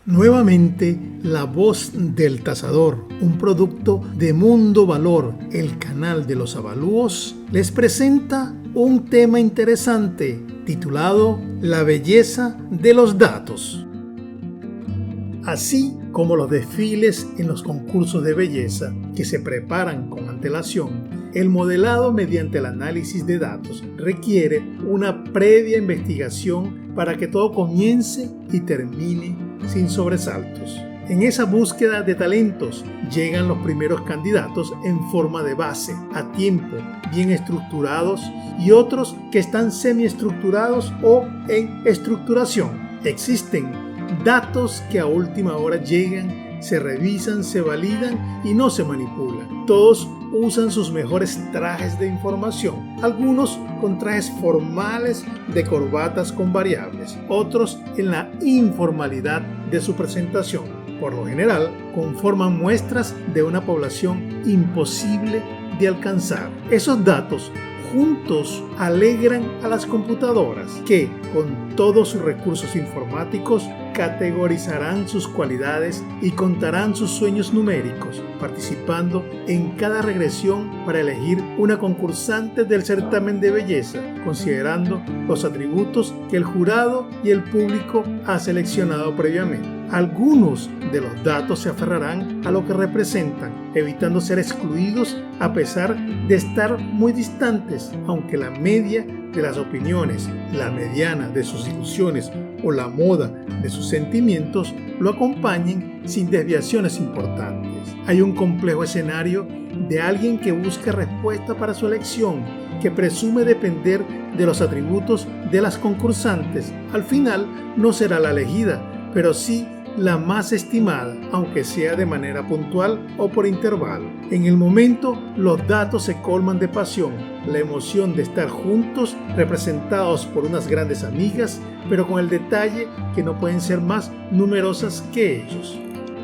Nuevamente, La Voz del Tasador, un producto de Mundo Valor, el canal de los avalúos, les presenta un tema interesante titulado La belleza de los datos. Así como los desfiles en los concursos de belleza que se preparan con antelación, el modelado mediante el análisis de datos requiere una previa investigación para que todo comience y termine sin sobresaltos. En esa búsqueda de talentos llegan los primeros candidatos en forma de base, a tiempo, bien estructurados, y otros que están semiestructurados o en estructuración. Existen datos que a última hora llegan, se revisan, se validan y no se manipulan. Todos usan sus mejores trajes de información, algunos con trajes formales de corbatas con variables, otros en la informalidad de su presentación. Por lo general, conforman muestras de una población imposible de alcanzar. Esos datos juntos alegran a las computadoras que, con todos sus recursos informáticos, categorizarán sus cualidades y contarán sus sueños numéricos, participando en cada regresión para elegir una concursante del certamen de belleza, considerando los atributos que el jurado y el público ha seleccionado previamente. Algunos de los datos se aferrarán a lo que representan, evitando ser excluidos a pesar de estar muy distantes, aunque la media de las opiniones, la mediana de sus ilusiones o la moda de sus sentimientos lo acompañen sin desviaciones importantes. Hay un complejo escenario de alguien que busca respuesta para su elección, que presume depender de los atributos de las concursantes. Al final no será la elegida, pero sí la más estimada, aunque sea de manera puntual o por intervalo. En el momento, los datos se colman de pasión, la emoción de estar juntos, representados por unas grandes amigas, pero con el detalle que no pueden ser más numerosas que ellos.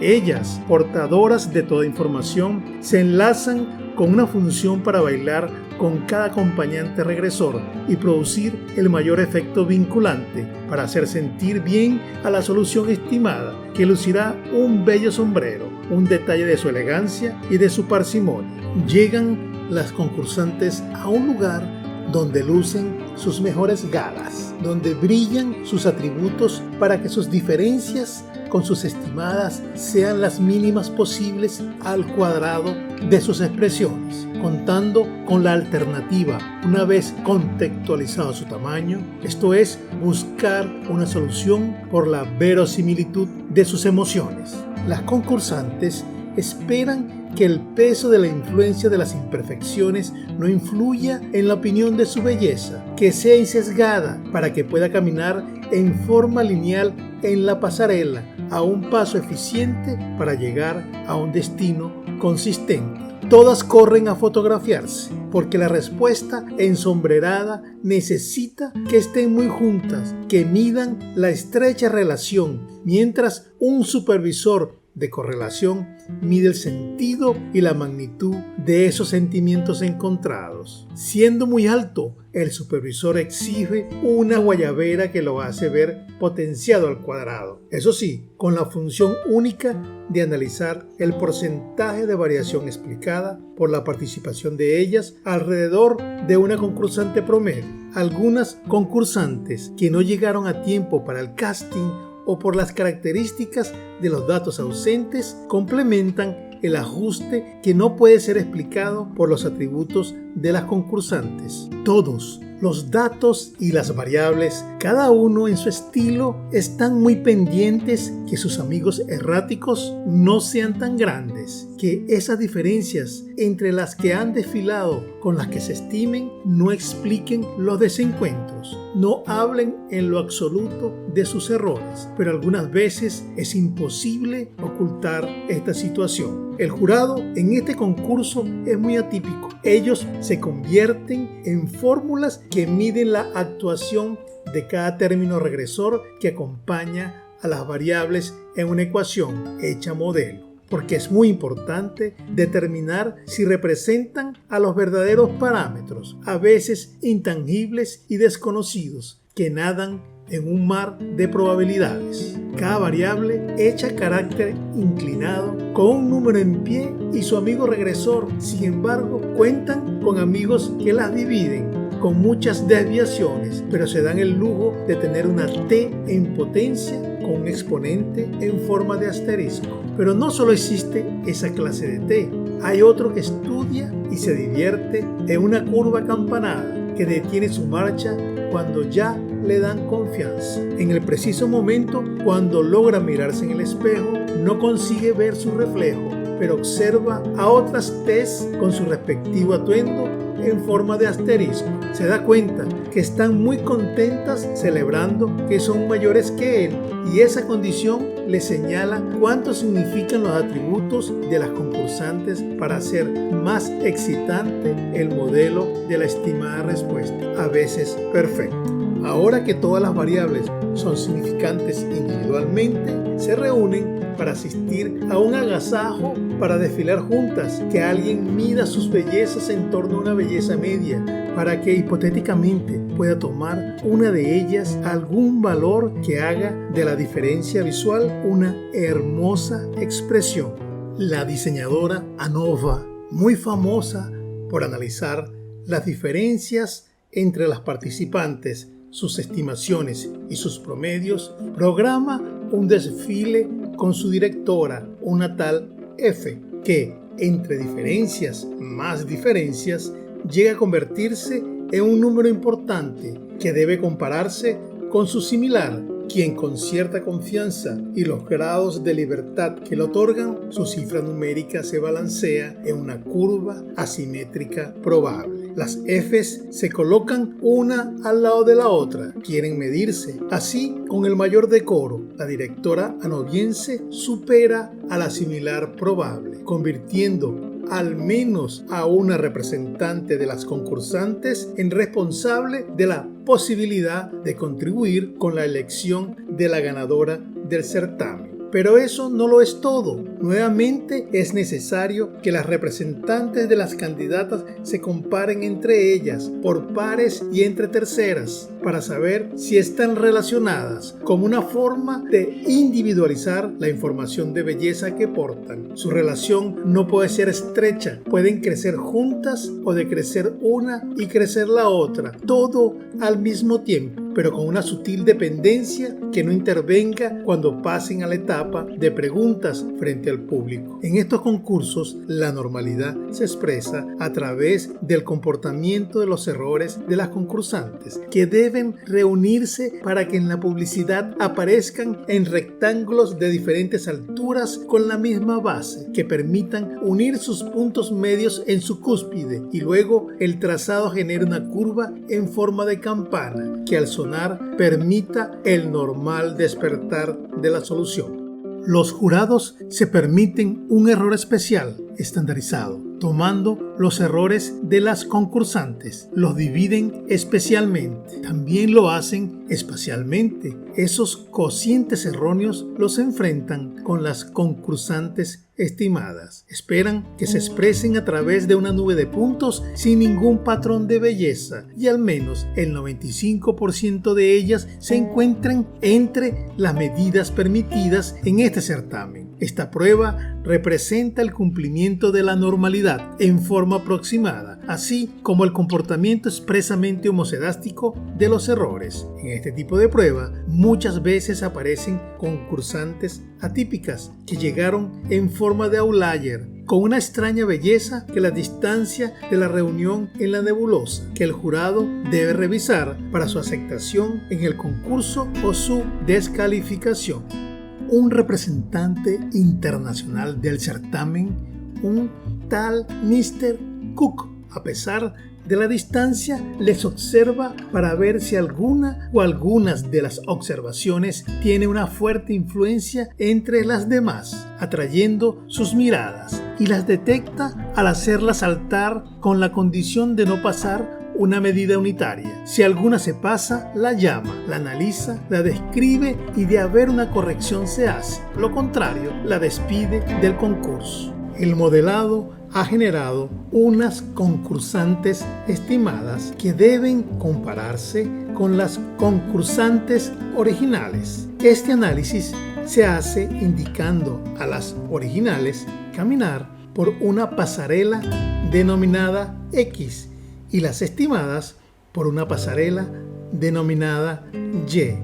Ellas, portadoras de toda información, se enlazan con una función para bailar con cada acompañante regresor y producir el mayor efecto vinculante para hacer sentir bien a la solución estimada, que lucirá un bello sombrero, un detalle de su elegancia y de su parsimonia. Llegan las concursantes a un lugar donde lucen sus mejores galas, donde brillan sus atributos para que sus diferencias con sus estimadas sean las mínimas posibles al cuadrado de sus expresiones, contando con la alternativa una vez contextualizado su tamaño, esto es, buscar una solución por la verosimilitud de sus emociones. Las concursantes esperan que el peso de la influencia de las imperfecciones no influya en la opinión de su belleza, que sea insesgada para que pueda caminar en forma lineal en la pasarela a un paso eficiente para llegar a un destino consistente. Todas corren a fotografiarse porque la respuesta ensombrerada necesita que estén muy juntas, que midan la estrecha relación, mientras un supervisor de correlación mide el sentido y la magnitud de esos sentimientos encontrados. Siendo muy alto, el supervisor exige una guayabera que lo hace ver potenciado al cuadrado. Eso sí, con la función única de analizar el porcentaje de variación explicada por la participación de ellas alrededor de una concursante promedio. Algunas concursantes que no llegaron a tiempo para el casting o por las características de los datos ausentes complementan el ajuste que no puede ser explicado por los atributos de las concursantes. Todos los datos y las variables, cada uno en su estilo, están muy pendientes que sus amigos erráticos no sean tan grandes, que esas diferencias entre las que han desfilado con las que se estimen no expliquen los desencuentros, no hablen en lo absoluto de sus errores, pero algunas veces es imposible ocultar esta situación. El jurado en este concurso es muy atípico. Ellos se convierten en fórmulas que miden la actuación de cada término regresor que acompaña a las variables en una ecuación hecha modelo, porque es muy importante determinar si representan a los verdaderos parámetros, a veces intangibles y desconocidos, que nadan en un mar de probabilidades. Cada variable echa carácter inclinado con un número en pie y su amigo regresor. Sin embargo, cuentan con amigos que las dividen con muchas desviaciones, pero se dan el lujo de tener una t en potencia con un exponente en forma de asterisco. Pero no solo existe esa clase de t, hay otro que estudia y se divierte en una curva campanada que detiene su marcha cuando ya le dan confianza. En el preciso momento, cuando logra mirarse en el espejo, no consigue ver su reflejo, pero observa a otras T's con su respectivo atuendo en forma de asterisco. Se da cuenta que están muy contentas celebrando que son mayores que él, y esa condición le señala cuánto significan los atributos de las concursantes para hacer más excitante el modelo de la estimada respuesta, a veces perfecta. Ahora que todas las variables son significantes individualmente, se reúnen para asistir a un agasajo para desfilar juntas, que alguien mida sus bellezas en torno a una belleza media, para que hipotéticamente pueda tomar una de ellas algún valor que haga de la diferencia visual una hermosa expresión. La diseñadora Anova, muy famosa por analizar las diferencias entre las participantes, sus estimaciones y sus promedios, programa un desfile con su directora, una tal F, que, entre diferencias más diferencias, llega a convertirse en un número importante que debe compararse con su similar, quien con cierta confianza y los grados de libertad que le otorgan, su cifra numérica se balancea en una curva asimétrica probable. Las Fs se colocan una al lado de la otra, quieren medirse. Así, con el mayor decoro, la directora anoviense supera a la similar probable, convirtiendo al menos a una representante de las concursantes en responsable de la posibilidad de contribuir con la elección de la ganadora del certamen. Pero eso no lo es todo. Nuevamente es necesario que las representantes de las candidatas se comparen entre ellas, por pares y entre terceras, para saber si están relacionadas, como una forma de individualizar la información de belleza que portan. Su relación no puede ser estrecha, pueden crecer juntas o decrecer una y crecer la otra, todo al mismo tiempo, pero con una sutil dependencia que no intervenga cuando pasen a la etapa de preguntas frente al público. En estos concursos, la normalidad se expresa a través del comportamiento de los errores de las concursantes, que deben reunirse para que en la publicidad aparezcan en rectángulos de diferentes alturas con la misma base, que permitan unir sus puntos medios en su cúspide, y luego el trazado genere una curva en forma de campana que al sonar permita el normal despertar de la solución. Los jurados se permiten un error especial estandarizado, tomando los errores de las concursantes. Los dividen especialmente. También lo hacen espacialmente. Esos cocientes erróneos los enfrentan con las concursantes estimadas. Esperan que se expresen a través de una nube de puntos sin ningún patrón de belleza, y al menos el 95% de ellas se encuentren entre las medidas permitidas en este certamen. Esta prueba representa el cumplimiento de la normalidad en forma aproximada, así como el comportamiento expresamente homocedástico de los errores. En este tipo de prueba, muchas veces aparecen concursantes atípicas que llegaron en forma de outlier, con una extraña belleza que la distancia de la reunión en la nebulosa, que el jurado debe revisar para su aceptación en el concurso o su descalificación. Un representante internacional del certamen, un tal Mr. Cook, a pesar de la distancia, les observa para ver si alguna o algunas de las observaciones tiene una fuerte influencia entre las demás, atrayendo sus miradas, y las detecta al hacerlas saltar con la condición de no pasar una medida unitaria. Si alguna se pasa, la llama, la analiza, la describe y de haber una corrección se hace. Lo contrario, la despide del concurso. El modelado ha generado unas concursantes estimadas que deben compararse con las concursantes originales. Este análisis se hace indicando a las originales caminar por una pasarela denominada X y las estimadas por una pasarela denominada Y.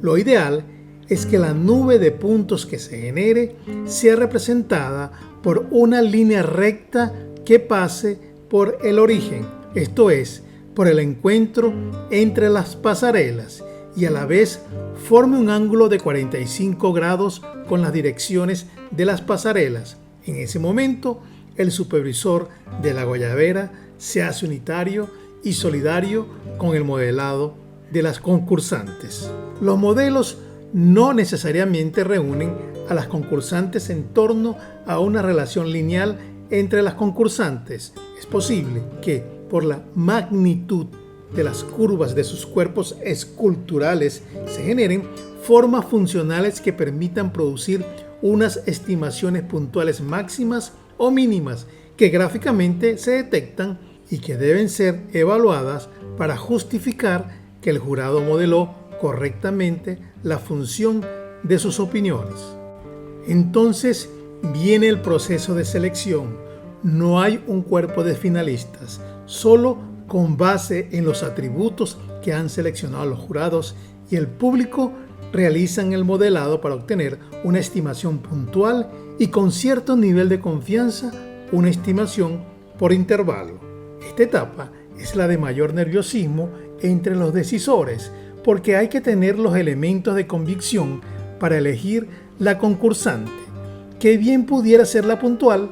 Lo ideal es que la nube de puntos que se genere sea representada por una línea recta que pase por el origen, esto es, por el encuentro entre las pasarelas, y a la vez forme un ángulo de 45 grados con las direcciones de las pasarelas. En ese momento, el supervisor de la guayabera se hace unitario y solidario con el modelado de las concursantes. Los modelos no necesariamente reúnen a las concursantes en torno a una relación lineal entre las concursantes. Es posible que, por la magnitud de las curvas de sus cuerpos esculturales, se generen formas funcionales que permitan producir unas estimaciones puntuales máximas o mínimas que gráficamente se detectan y que deben ser evaluadas para justificar que el jurado modeló correctamente la función de sus opiniones. Entonces viene el proceso de selección. No hay un cuerpo de finalistas, solo con base en los atributos que han seleccionado los jurados y el público realizan el modelado para obtener una estimación puntual y con cierto nivel de confianza, una estimación por intervalo. Esta etapa es la de mayor nerviosismo entre los decisores, porque hay que tener los elementos de convicción para elegir la concursante, que bien pudiera ser la puntual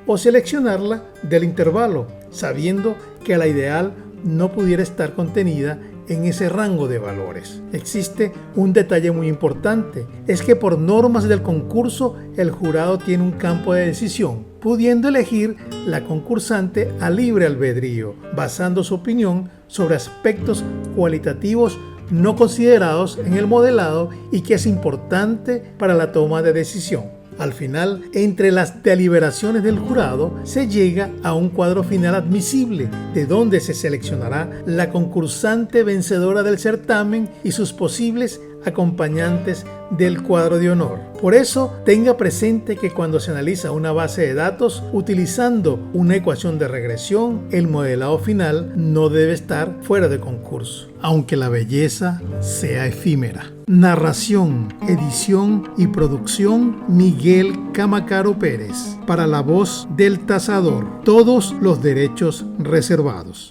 o seleccionarla del intervalo, sabiendo que la ideal no pudiera estar contenida en ese rango de valores. Existe un detalle muy importante, es que por normas del concurso el jurado tiene un campo de decisión, pudiendo elegir la concursante a libre albedrío, basando su opinión sobre aspectos cualitativos no considerados en el modelado y que es importante para la toma de decisión. Al final, entre las deliberaciones del jurado, se llega a un cuadro final admisible, de donde se seleccionará la concursante vencedora del certamen y sus posibles acompañantes del cuadro de honor. Por eso, tenga presente que cuando se analiza una base de datos utilizando una ecuación de regresión, el modelado final no debe estar fuera de concurso, aunque la belleza sea efímera. Narración, edición y producción: Miguel Camacaro Pérez. Para la voz del tasador, todos los derechos reservados.